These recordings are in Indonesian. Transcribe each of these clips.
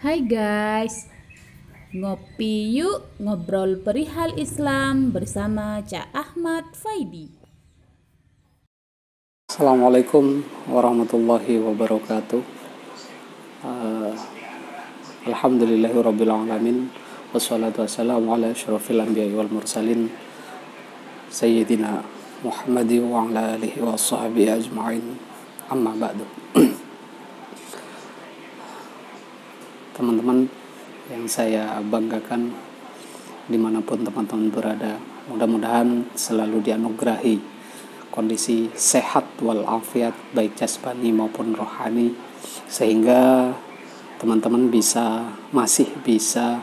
Hai guys, ngopi yuk ngobrol perihal Islam bersama Cak Ahmad Faidi. Assalamualaikum warahmatullahi wabarakatuh. uh, Alhamdulillahirrabbilalamin. Wassalatu wassalamu ala asyrafil anbiya wal mursalin Sayyidina Muhammadi wa ala alihi wa sahbihi ajma'in. Amma ba'du. Teman-teman yang saya banggakan dimanapun teman-teman berada, mudah-mudahan selalu dianugerahi kondisi sehat walafiat baik jasmani maupun rohani, sehingga teman-teman masih bisa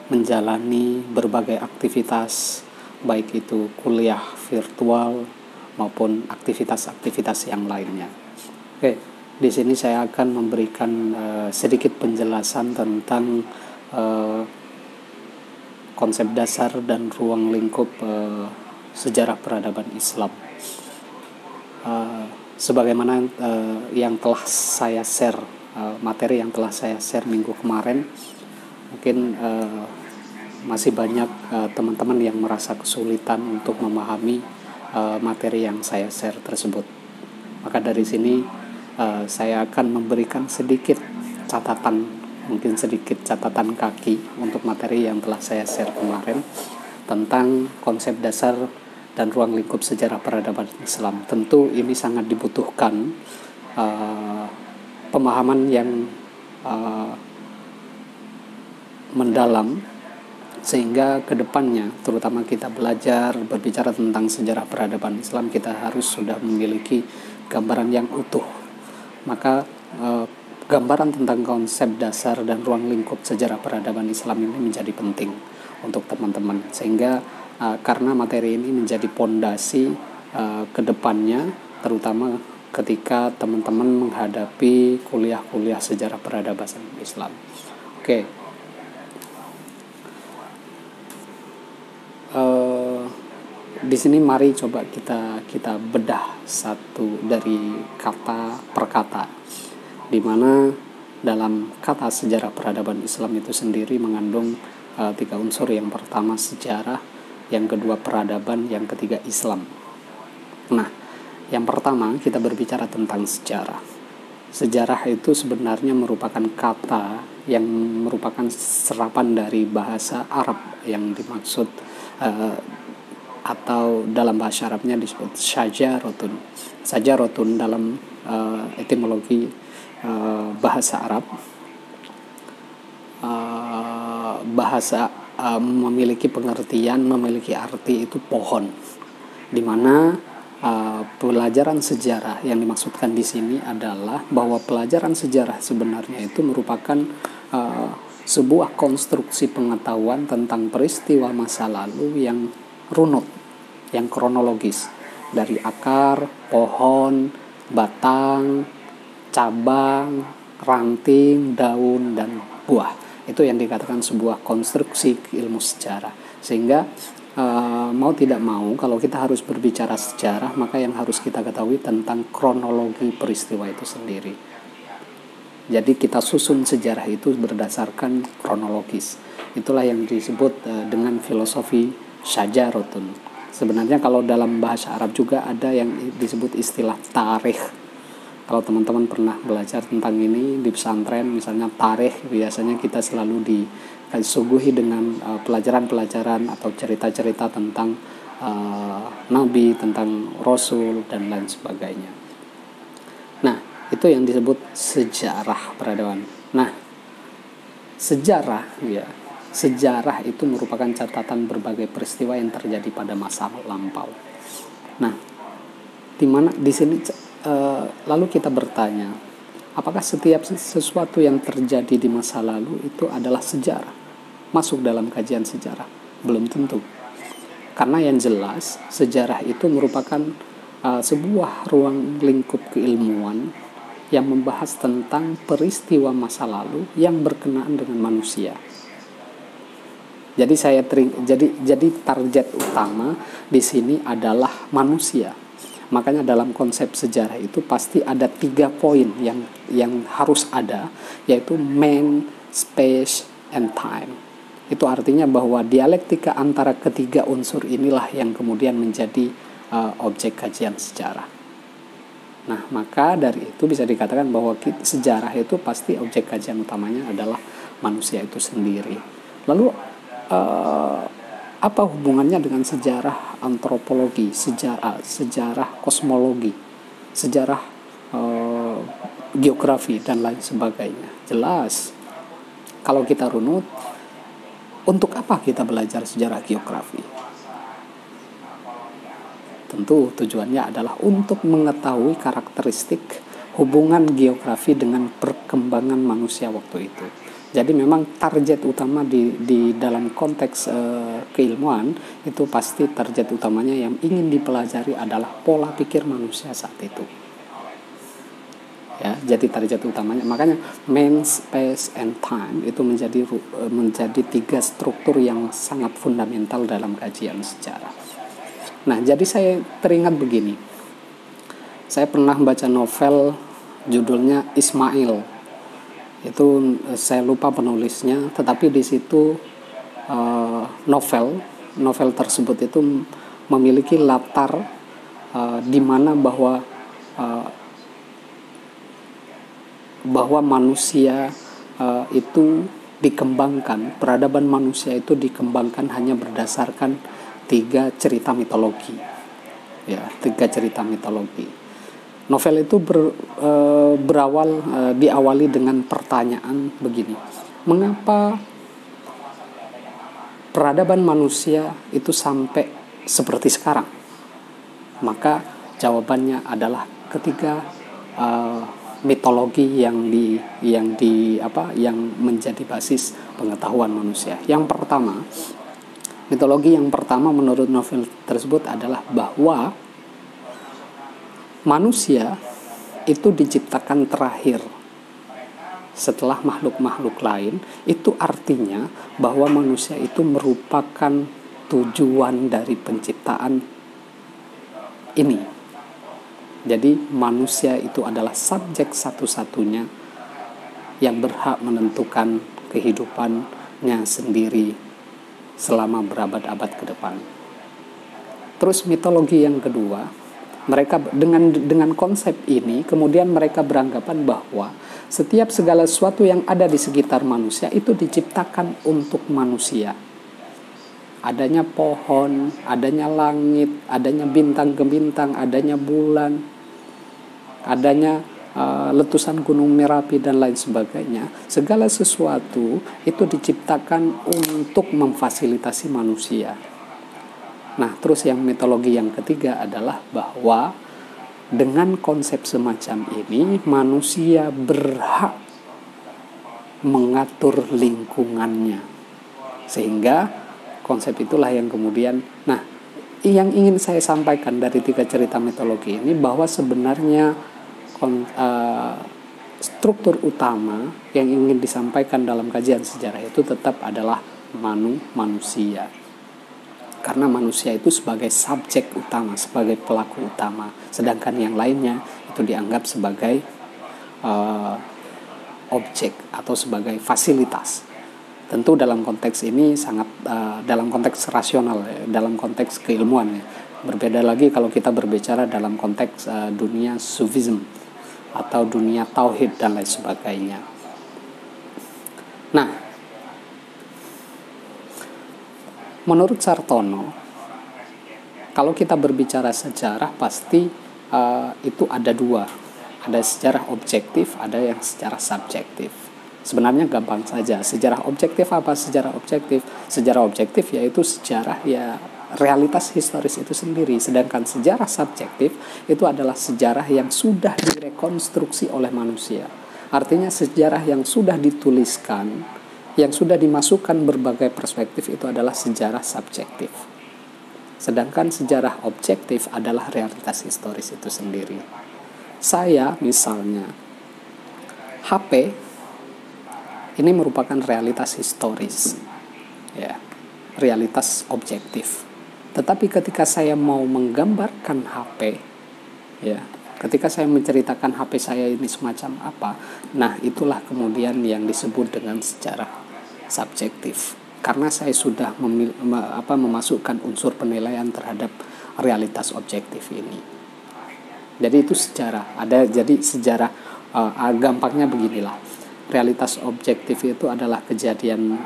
menjalani berbagai aktivitas, baik itu kuliah virtual maupun aktivitas-aktivitas yang lainnya. Oke, di sini saya akan memberikan sedikit penjelasan tentang konsep dasar dan ruang lingkup sejarah peradaban Islam. Sebagaimana yang telah saya share, materi yang telah saya share minggu kemarin, mungkin masih banyak teman-teman yang merasa kesulitan untuk memahami materi yang saya share tersebut. Maka dari sini saya akan memberikan sedikit catatan, mungkin sedikit catatan kaki untuk materi yang telah saya share kemarin tentang konsep dasar dan ruang lingkup sejarah peradaban Islam. Tentu ini sangat dibutuhkan pemahaman yang mendalam, sehingga kedepannya terutama kita belajar berbicara tentang sejarah peradaban Islam, kita harus sudah memiliki gambaran yang utuh. Maka gambaran tentang konsep dasar dan ruang lingkup sejarah peradaban Islam ini menjadi penting untuk teman-teman, sehingga karena materi ini menjadi pondasi kedepannya, terutama ketika teman-teman menghadapi kuliah-kuliah sejarah peradaban Islam. Oke. Di sini mari coba kita bedah satu dari kata per kata, di mana dalam kata sejarah peradaban Islam itu sendiri mengandung 3 unsur. Yang pertama sejarah, yang kedua peradaban, yang ketiga Islam. Nah, yang pertama kita berbicara tentang sejarah. Sejarah itu sebenarnya merupakan kata yang merupakan serapan dari bahasa Arab yang dimaksud atau dalam bahasa Arabnya disebut syajarotun. Syajarotun dalam etimologi bahasa Arab, memiliki pengertian, memiliki arti itu pohon, di mana pelajaran sejarah yang dimaksudkan di sini adalah bahwa pelajaran sejarah sebenarnya itu merupakan sebuah konstruksi pengetahuan tentang peristiwa masa lalu yang runut, yang kronologis, dari akar, pohon, batang, cabang, ranting, daun, dan buah. Itu yang dikatakan sebuah konstruksi ilmu sejarah. Sehingga mau tidak mau, kalau kita harus berbicara sejarah, maka yang harus kita ketahui tentang kronologi peristiwa itu sendiri. Jadi kita susun sejarah itu berdasarkan kronologis. Itulah yang disebut dengan filosofi syajarotun. Sebenarnya kalau dalam bahasa Arab juga ada yang disebut istilah tarikh. Kalau teman-teman pernah belajar tentang ini di pesantren, misalnya tarikh, biasanya kita selalu disuguhi dengan pelajaran-pelajaran atau cerita-cerita tentang Nabi, tentang Rasul, dan lain sebagainya. Nah, itu yang disebut sejarah peradaban. Nah, sejarah itu merupakan catatan berbagai peristiwa yang terjadi pada masa lampau. Nah, di sini lalu kita bertanya, apakah setiap sesuatu yang terjadi di masa lalu itu adalah sejarah? Masuk dalam kajian sejarah? Belum tentu. Karena yang jelas, sejarah itu merupakan sebuah ruang lingkup keilmuan yang membahas tentang peristiwa masa lalu yang berkenaan dengan manusia. Jadi target utama di sini adalah manusia. Makanya dalam konsep sejarah itu pasti ada 3 poin yang harus ada, yaitu man, space, and time. Itu artinya bahwa dialektika antara ketiga unsur inilah yang kemudian menjadi objek kajian sejarah. Nah, maka dari itu bisa dikatakan bahwa sejarah itu pasti objek kajian utamanya adalah manusia itu sendiri. Lalu apa hubungannya dengan sejarah antropologi, sejarah kosmologi, sejarah geografi dan lain sebagainya? Jelas, kalau kita runut, untuk apa kita belajar sejarah geografi? Tentu tujuannya adalah untuk mengetahui karakteristik hubungan geografi dengan perkembangan manusia waktu itu. Jadi memang target utama di dalam konteks keilmuan itu pasti target utamanya yang ingin dipelajari adalah pola pikir manusia saat itu. Ya, jadi target utamanya, makanya man, space, and time itu menjadi 3 struktur yang sangat fundamental dalam kajian sejarah. Nah, jadi saya teringat begini. Saya pernah baca novel judulnya Ismail. Itu saya lupa penulisnya, tetapi di situ novel tersebut itu memiliki latar di mana bahwa manusia itu dikembangkan, peradaban manusia itu dikembangkan hanya berdasarkan 3 cerita mitologi. Ya, 3 cerita mitologi. Novel itu diawali dengan pertanyaan begini: mengapa peradaban manusia itu sampai seperti sekarang? Maka jawabannya adalah ketiga mitologi yang menjadi basis pengetahuan manusia. Mitologi yang pertama menurut novel tersebut adalah bahwa manusia itu diciptakan terakhir setelah makhluk-makhluk lain. Itu artinya bahwa manusia itu merupakan tujuan dari penciptaan ini. Jadi manusia itu adalah subjek satu-satunya yang berhak menentukan kehidupannya sendiri selama berabad-abad ke depan. Terus mitologi yang kedua, mereka dengan konsep ini kemudian mereka beranggapan bahwa setiap segala sesuatu yang ada di sekitar manusia itu diciptakan untuk manusia. Adanya pohon, adanya langit, adanya bintang ke bintang, adanya bulan, adanya letusan gunung Merapi dan lain sebagainya. Segala sesuatu itu diciptakan untuk memfasilitasi manusia. Nah, terus yang mitologi yang ketiga adalah bahwa dengan konsep semacam ini manusia berhak mengatur lingkungannya. Sehingga konsep itulah yang kemudian, yang ingin saya sampaikan dari 3 cerita mitologi ini bahwa sebenarnya struktur utama yang ingin disampaikan dalam kajian sejarah itu tetap adalah manusia. Karena manusia itu sebagai subjek utama, sebagai pelaku utama, sedangkan yang lainnya itu dianggap sebagai objek atau sebagai fasilitas. Tentu dalam konteks ini sangat dalam konteks rasional, dalam konteks keilmuan. Berbeda lagi kalau kita berbicara dalam konteks dunia sufism atau dunia tauhid dan lain sebagainya. Nah, menurut Sartono, kalau kita berbicara sejarah pasti itu ada 2. Ada sejarah objektif, ada yang sejarah subjektif. Sebenarnya gampang saja. Sejarah objektif apa? Sejarah objektif yaitu sejarah realitas historis itu sendiri. Sedangkan sejarah subjektif itu adalah sejarah yang sudah direkonstruksi oleh manusia. Artinya sejarah yang sudah dituliskan, yang sudah dimasukkan berbagai perspektif itu adalah sejarah subjektif. Sedangkan sejarah objektif adalah realitas historis itu sendiri. Saya misalnya, HP ini merupakan realitas historis, realitas objektif. Tetapi ketika saya mau menggambarkan HP, Ya, ketika saya menceritakan HP saya ini semacam apa, nah itulah kemudian yang disebut dengan sejarah subjektif. Karena saya sudah memasukkan unsur penilaian terhadap realitas objektif ini. Jadi itu sejarah. Jadi sejarah gampangnya beginilah. Realitas objektif itu adalah kejadian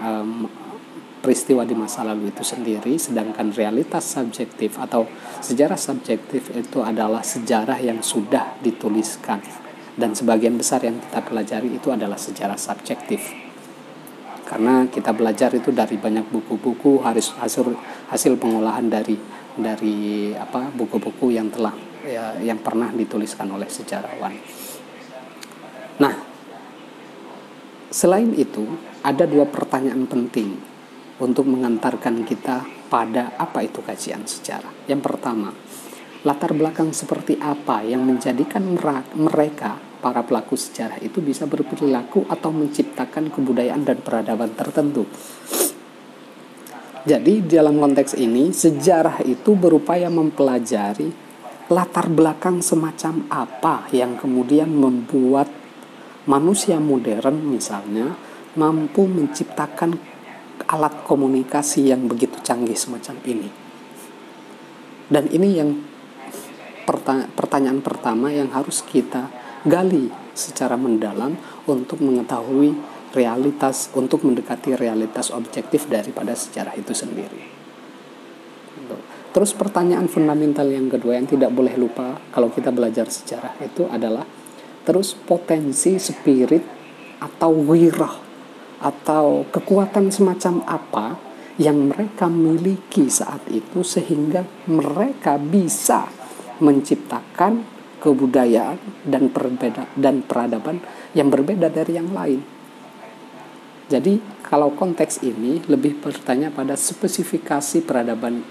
peristiwa di masa lalu itu sendiri, sedangkan realitas subjektif atau sejarah subjektif itu adalah sejarah yang sudah dituliskan, dan sebagian besar yang kita pelajari itu adalah sejarah subjektif karena kita belajar itu dari banyak buku-buku, hasil pengolahan dari buku-buku yang yang pernah dituliskan oleh sejarawan. Nah, selain itu ada dua pertanyaan penting untuk mengantarkan kita pada apa itu kajian sejarah. Yang pertama, latar belakang seperti apa yang menjadikan mereka, para pelaku sejarah itu bisa berperilaku atau menciptakan kebudayaan dan peradaban tertentu. Jadi dalam konteks ini, sejarah itu berupaya mempelajari latar belakang semacam apa yang kemudian membuat manusia modern misalnya mampu menciptakan alat komunikasi yang begitu canggih semacam ini. Dan ini yang pertanyaan pertama yang harus kita gali secara mendalam untuk mengetahui realitas, untuk mendekati realitas objektif daripada sejarah itu sendiri. Terus pertanyaan fundamental yang kedua yang tidak boleh lupa kalau kita belajar sejarah itu adalah terus potensi spirit atau wirah atau kekuatan semacam apa yang mereka miliki saat itu sehingga mereka bisa menciptakan kebudayaan dan peradaban yang berbeda dari yang lain. Jadi kalau konteks ini lebih bertanya pada spesifikasi peradaban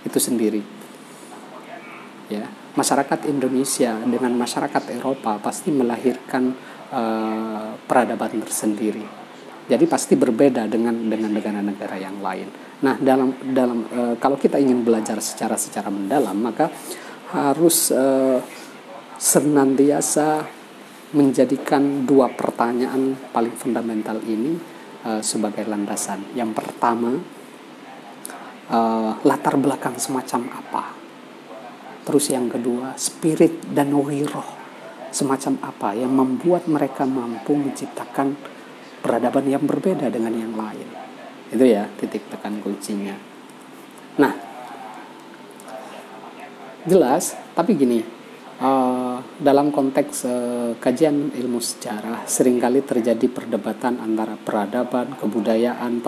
itu sendiri. Ya, masyarakat Indonesia dengan masyarakat Eropa pasti melahirkan peradaban tersendiri. Jadi pasti berbeda dengan negara-negara yang lain. Nah, dalam kalau kita ingin belajar secara mendalam, maka harus senantiasa menjadikan dua pertanyaan paling fundamental ini sebagai landasan. Yang pertama, latar belakang semacam apa. Terus yang kedua, spirit dan wirah semacam apa yang membuat mereka mampu menciptakan peradaban yang berbeda dengan yang lain. Itu ya titik tekan kuncinya. Nah, jelas, tapi gini, dalam konteks kajian ilmu sejarah seringkali terjadi perdebatan antara peradaban, kebudayaan,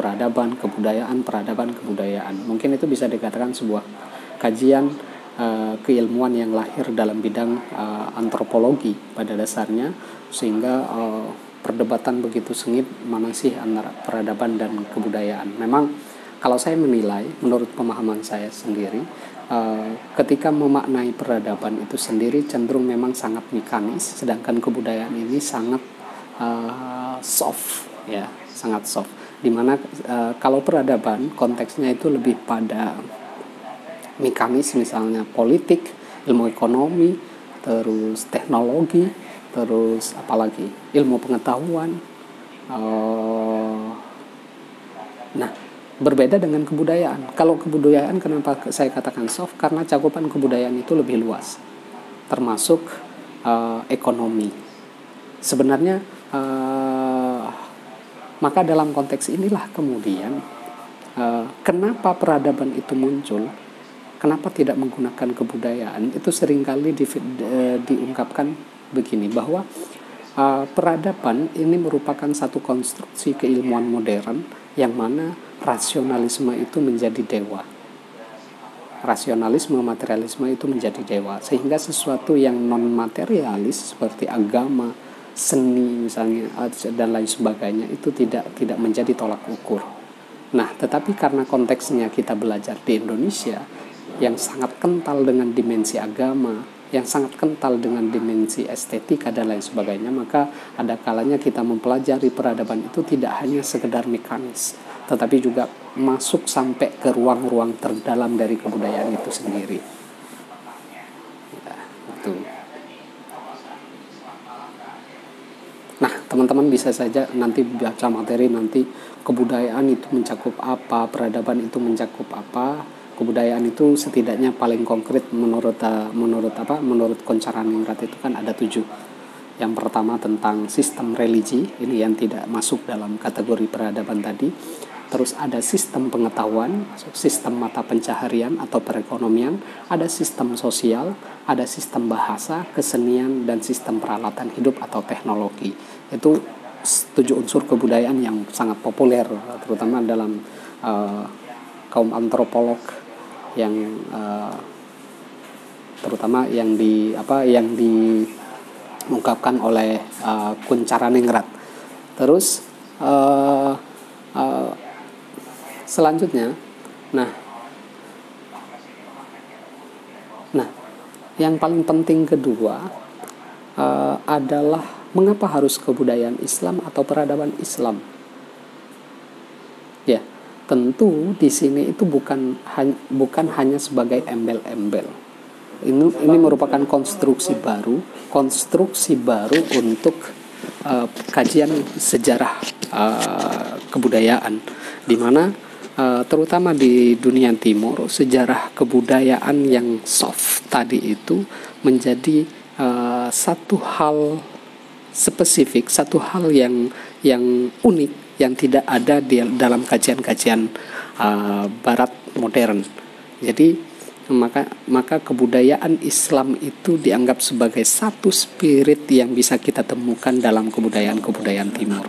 kebudayaan. Mungkin itu bisa dikatakan sebuah kajian keilmuan yang lahir dalam bidang antropologi pada dasarnya, sehingga perdebatan begitu sengit mana sih antara peradaban dan kebudayaan. Memang kalau saya menilai, menurut pemahaman saya sendiri, ketika memaknai peradaban itu sendiri cenderung memang sangat mekanis, sedangkan kebudayaan ini sangat soft, ya, sangat soft. Dimana kalau peradaban konteksnya itu lebih pada mekanis, misalnya politik, ilmu ekonomi, terus teknologi, terus apalagi ilmu pengetahuan. Nah, berbeda dengan kebudayaan. Kalau kebudayaan, kenapa saya katakan soft? Karena cakupan kebudayaan itu lebih luas, termasuk ekonomi. Sebenarnya maka dalam konteks inilah kemudian kenapa peradaban itu muncul, kenapa tidak menggunakan kebudayaan, itu seringkali diungkapkan begini, bahwa peradaban ini merupakan satu konstruksi keilmuan modern yang mana rasionalisme itu menjadi dewa. Rasionalisme, materialisme itu menjadi dewa, sehingga sesuatu yang non materialis seperti agama, seni misalnya dan lain sebagainya itu tidak menjadi tolak ukur. Nah, tetapi karena konteksnya kita belajar di Indonesia yang sangat kental dengan dimensi agama, yang sangat kental dengan dimensi estetika dan lain sebagainya, maka ada kalanya kita mempelajari peradaban itu tidak hanya sekedar mekanis, tetapi juga masuk sampai ke ruang-ruang terdalam dari kebudayaan itu sendiri. Ya, itu. teman-teman bisa saja nanti baca materi nanti kebudayaan itu mencakup apa, peradaban itu mencakup apa. Kebudayaan itu setidaknya paling konkret menurut Koncaraningrat itu kan ada 7. Yang pertama tentang sistem religi, ini yang tidak masuk dalam kategori peradaban tadi. Terus ada sistem pengetahuan, sistem mata pencaharian atau perekonomian, ada sistem sosial, ada sistem bahasa, kesenian, dan sistem peralatan hidup atau teknologi. Itu 7 unsur kebudayaan yang sangat populer, terutama dalam kaum antropolog yang terutama yang diungkapkan oleh Koncaraningrat. Terus selanjutnya, nah, yang paling penting kedua adalah mengapa harus kebudayaan Islam atau peradaban Islam? Ya, tentu di sini itu bukan hanya sebagai embel-embel. Ini merupakan konstruksi baru untuk kajian sejarah kebudayaan, di mana terutama di dunia timur sejarah kebudayaan yang soft tadi itu menjadi satu hal spesifik, satu hal yang unik yang tidak ada dalam kajian-kajian Barat modern. Jadi maka kebudayaan Islam itu dianggap sebagai satu spirit yang bisa kita temukan dalam kebudayaan Timur.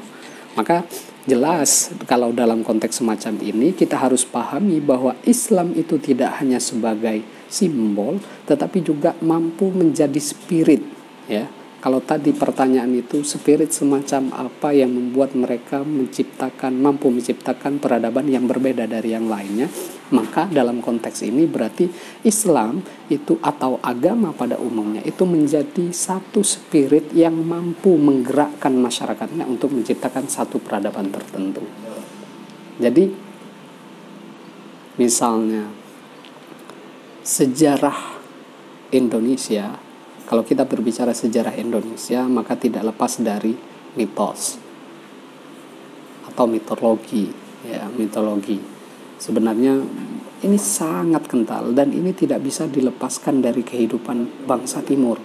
Maka jelas kalau dalam konteks semacam ini kita harus pahami bahwa Islam itu tidak hanya sebagai simbol, tetapi juga mampu menjadi spirit, ya. Kalau tadi pertanyaan itu spirit semacam apa yang membuat mereka mampu menciptakan peradaban yang berbeda dari yang lainnya, maka dalam konteks ini berarti Islam itu atau agama pada umumnya itu menjadi satu spirit yang mampu menggerakkan masyarakatnya untuk menciptakan satu peradaban tertentu. Jadi misalnya sejarah Indonesia, kalau kita berbicara sejarah Indonesia, maka tidak lepas dari mitos atau mitologi. Sebenarnya ini sangat kental dan ini tidak bisa dilepaskan dari kehidupan bangsa Timur.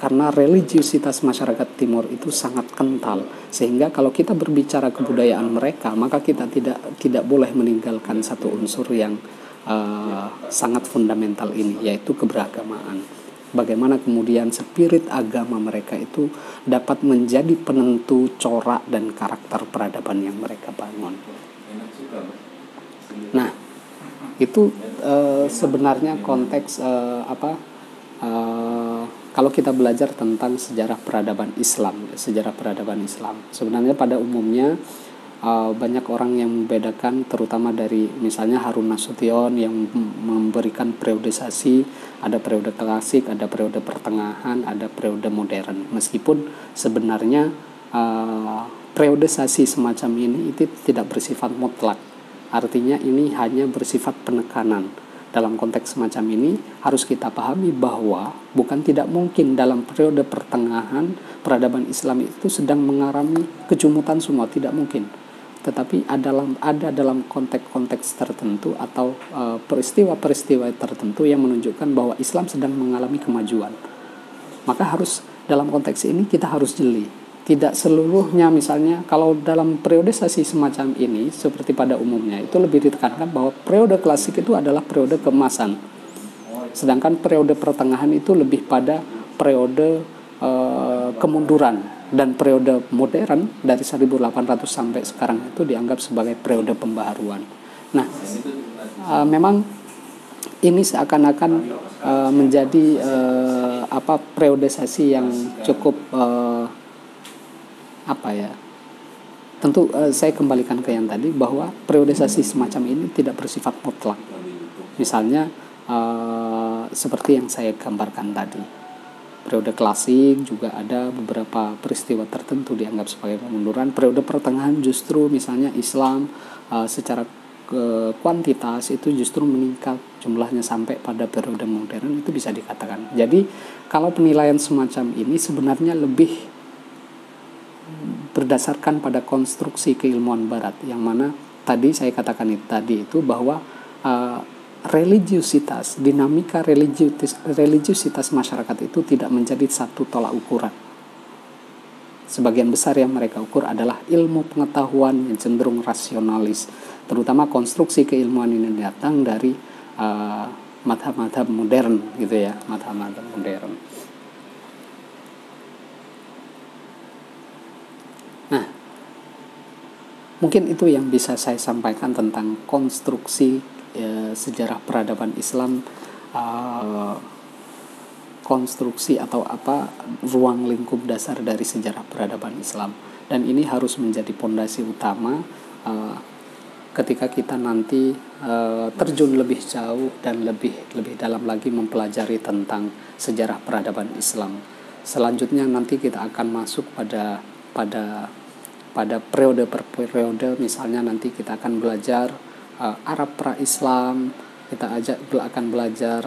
Karena religiusitas masyarakat Timur itu sangat kental, sehingga kalau kita berbicara kebudayaan mereka, maka kita tidak boleh meninggalkan satu unsur yang sangat fundamental ini, yaitu keberagamaan. Bagaimana kemudian spirit agama mereka itu dapat menjadi penentu corak dan karakter peradaban yang mereka bangun. Nah, itu sebenarnya konteks kalau kita belajar tentang sejarah peradaban Islam. Sebenarnya pada umumnya banyak orang yang membedakan, terutama dari misalnya Harun Nasution yang memberikan periodisasi, ada periode klasik, ada periode pertengahan, ada periode modern. Meskipun sebenarnya periodisasi semacam ini itu tidak bersifat mutlak, artinya ini hanya bersifat penekanan. Dalam konteks semacam ini harus kita pahami bahwa bukan tidak mungkin dalam periode pertengahan peradaban Islam itu sedang mengalami kejumutan semua, tidak mungkin. Tetapi ada dalam konteks-konteks tertentu atau peristiwa-peristiwa tertentu yang menunjukkan bahwa Islam sedang mengalami kemajuan. Maka harus dalam konteks ini kita harus jeli. Tidak seluruhnya, misalnya kalau dalam periodisasi semacam ini seperti pada umumnya itu lebih ditekankan bahwa periode klasik itu adalah periode keemasan. Sedangkan periode pertengahan itu lebih pada periode kemunduran, dan periode modern dari 1800 sampai sekarang itu dianggap sebagai periode pembaharuan. Nah, memang ini seakan-akan menjadi periodisasi yang cukup tentu saya kembalikan ke yang tadi bahwa periodisasi semacam ini tidak bersifat mutlak. Misalnya seperti yang saya gambarkan tadi, periode klasik juga ada beberapa peristiwa tertentu dianggap sebagai kemunduran. Periode pertengahan justru misalnya Islam secara kuantitas itu justru meningkat jumlahnya sampai pada periode modern, itu bisa dikatakan. Jadi kalau penilaian semacam ini sebenarnya lebih berdasarkan pada konstruksi keilmuan barat, yang mana tadi saya katakan itu bahwa religiusitas, dinamika religiusitas masyarakat itu tidak menjadi satu tolak ukuran. Sebagian besar yang mereka ukur adalah ilmu pengetahuan yang cenderung rasionalis, terutama konstruksi keilmuan ini datang dari madhab-madhab modern gitu ya, madhab-madhab modern. Nah, mungkin itu yang bisa saya sampaikan tentang konstruksi sejarah peradaban Islam, konstruksi atau ruang lingkup dasar dari sejarah peradaban Islam. Dan ini harus menjadi pondasi utama ketika kita nanti terjun lebih jauh dan lebih dalam lagi mempelajari tentang sejarah peradaban Islam. Selanjutnya nanti kita akan masuk pada periode per periode. Misalnya nanti kita akan belajar Arab pra-Islam, kita akan belajar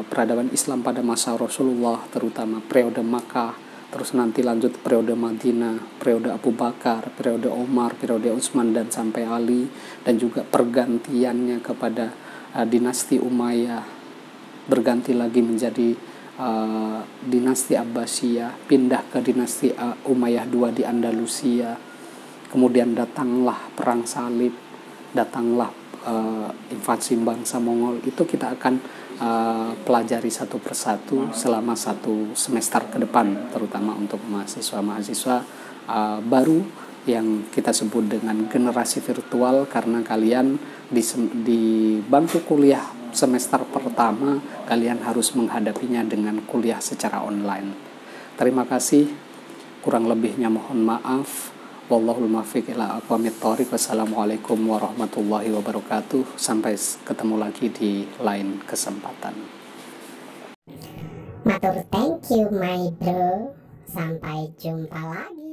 peradaban Islam pada masa Rasulullah, terutama periode Makkah, terus nanti lanjut periode Madinah, periode Abu Bakar, periode Umar, periode Utsman dan sampai Ali, dan juga pergantiannya kepada dinasti Umayyah, berganti lagi menjadi dinasti Abbasiyah, pindah ke dinasti Umayyah II di Andalusia, kemudian datanglah perang salib, datanglah invasi bangsa Mongol. Itu kita akan pelajari satu persatu selama satu semester ke depan, terutama untuk mahasiswa-mahasiswa baru yang kita sebut dengan generasi virtual, karena kalian di bangku kuliah semester pertama kalian harus menghadapinya dengan kuliah secara online. Terima kasih, kurang lebihnya mohon maaf. Wallahul muwaffiq ila aqwamit thoriq. Wassalamualaikum warahmatullahi wabarakatuh. Sampai ketemu lagi di lain kesempatan. Matur thank you my bro. Sampai jumpa lagi.